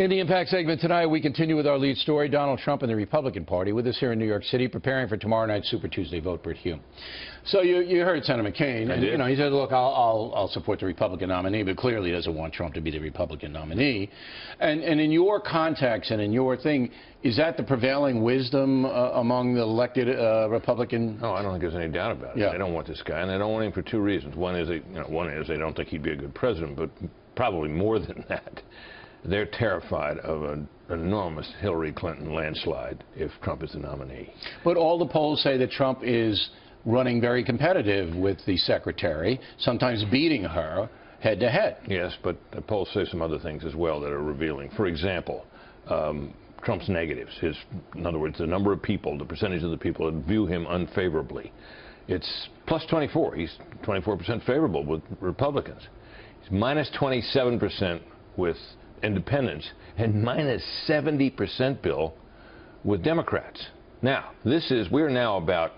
In the Impact segment tonight, we continue with our lead story, Donald Trump and the Republican Party. With us here in New York City, preparing for tomorrow night's Super Tuesday vote, Brit Hume. So you heard Senator McCain, and he said, look, I'll support the Republican nominee, but clearly doesn't want Trump to be the Republican nominee. And in your context and in your thing, is that the prevailing wisdom among the elected Republican? Oh, I don't think there's any doubt about it. Yeah. They don't want this guy, and they don't want him for two reasons. One is they don't think he'd be a good president, but probably more than that. They're terrified of an enormous Hillary Clinton landslide if Trump is the nominee. But all the polls say that Trump is running very competitive with the secretary, sometimes beating her head-to-head. Yes, but the polls say some other things as well that are revealing. For example, Trump's negatives, in other words, the number of people, the percentage of the people that view him unfavorably. It's plus 24. He's 24% favorable with Republicans. He's minus 27% with independents, and minus 70%, Bill, with Democrats. Now, we're now about,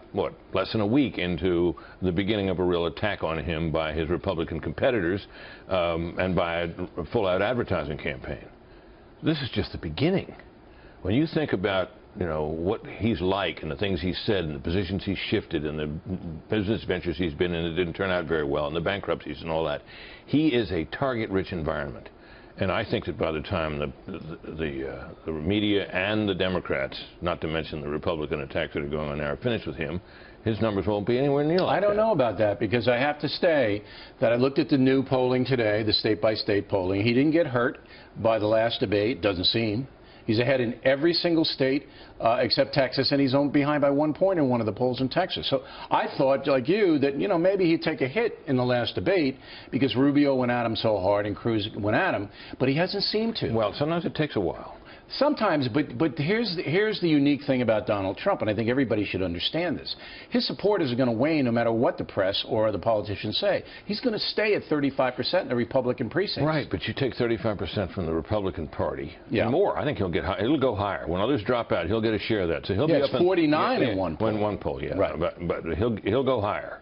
less than a week into the beginning of a real attack on him by his Republican competitors and by a full-out advertising campaign. This is just the beginning. When you think about, what he's like and the things he's said and the positions he's shifted and the business ventures he's been in that didn't turn out very well and the bankruptcies and all that, he is a target-rich environment. And I think that by the time the media and the Democrats, not to mention the Republican attacks that are going on now, are finished with him, his numbers won't be anywhere near like that. I don't know about that, because I have to say that I looked at the new polling today, the state-by-state polling. He didn't get hurt by the last debate, doesn't seem. He's ahead in every single state except Texas, and he's behind by 1 point in one of the polls in Texas. So I thought, like you, that maybe he'd take a hit in the last debate because Rubio went at him so hard and Cruz went at him, but he hasn't seemed to. Well, sometimes it takes a while. Sometimes, but here's the unique thing about Donald Trump, and I think everybody should understand this. His supporters are going to wane no matter what the press or the politicians say. He's going to stay at 35% in the Republican precincts. Right, but you take 35% from the Republican Party. Yeah. More. I think he'll get high. It'll go higher. When others drop out, he'll get a share of that. So he'll be up 49 in one poll. In one poll, yeah. Right. But he'll go higher.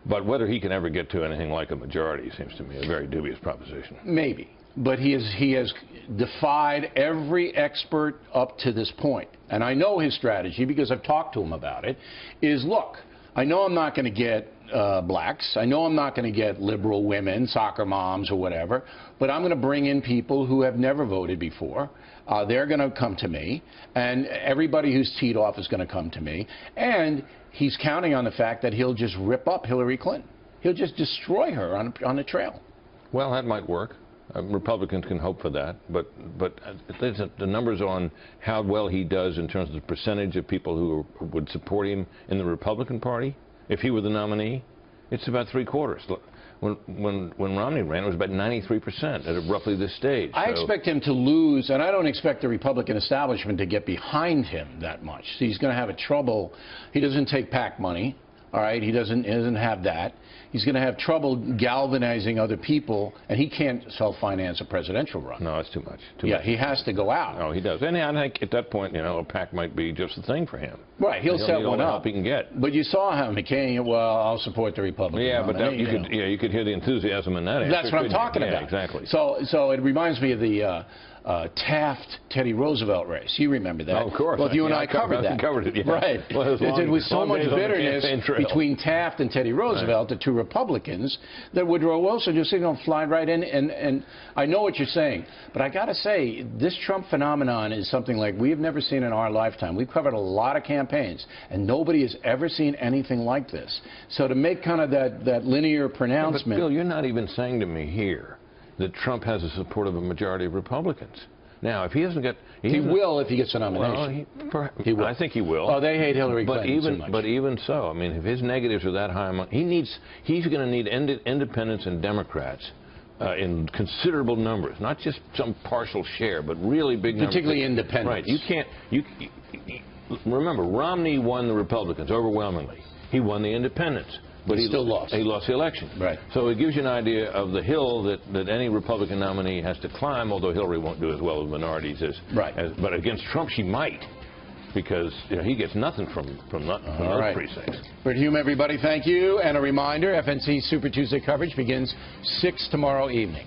But whether he can ever get to anything like a majority seems to me a very dubious proposition. Maybe. But he has defied every expert up to this point. And I know his strategy, because I've talked to him about it, is, look, I know I'm not going to get blacks. I know I'm not going to get liberal women, soccer moms or whatever, but I'm going to bring in people who have never voted before. They're going to come to me, and everybody who's teed off is going to come to me. And he's counting on the fact that he'll just rip up Hillary Clinton. He'll just destroy her on the trail. Well, that might work. Republicans can hope for that, but the numbers on how well he does in terms of the percentage of people who would support him in the Republican Party, if he were the nominee, it's about three-quarters. When Romney ran, it was about 93% at roughly this stage. I expect him to lose, and I don't expect the Republican establishment to get behind him that much. So he's going to have a trouble. He doesn't take PAC money. All right, he doesn't have that. He's going to have trouble galvanizing other people, and he can't self-finance a presidential run. No, it's too much. He has to go out. No, he does. And I think at that point, a PAC might be just the thing for him. Right, he'll set one up. Help he can get. But you saw how McCain, well, I'll support the Republican. Yeah, but you could hear the enthusiasm in that answer. That's what I'm talking about. Yeah, exactly. So it reminds me of the Taft-Teddy Roosevelt race. You remember that? Oh, of course. Well, you and I covered that. Covered it, yeah. Right. Well, there was so much bitterness between Taft and Teddy Roosevelt, the two Republicans, that Woodrow Wilson just fly right in. And I know what you're saying, but I got to say, this Trump phenomenon is something like we've never seen in our lifetime. We've covered a lot of campaigns, and nobody has ever seen anything like this. So to make kind of that linear pronouncement. Yeah, but Bill, you're not even saying to me here that Trump has the support of a majority of Republicans. Now, if he hasn't got... He will if he gets a nomination. Well, he will. I think he will. Oh, they hate Hillary Clinton too much. But even so, I mean, if his negatives are that high, he's going to need independents and Democrats in considerable numbers, not just some partial share, but really big numbers. Particularly independents. Right. You can't... remember, Romney won the Republicans overwhelmingly. He won the independents. But he still lost. He lost the election. Right. So it gives you an idea of the hill that any Republican nominee has to climb, although Hillary won't do as well with minorities but against Trump she might, because he gets nothing from those precincts. Brit Hume, everybody, thank you. And a reminder, FNC Super Tuesday coverage begins 6 tomorrow evening.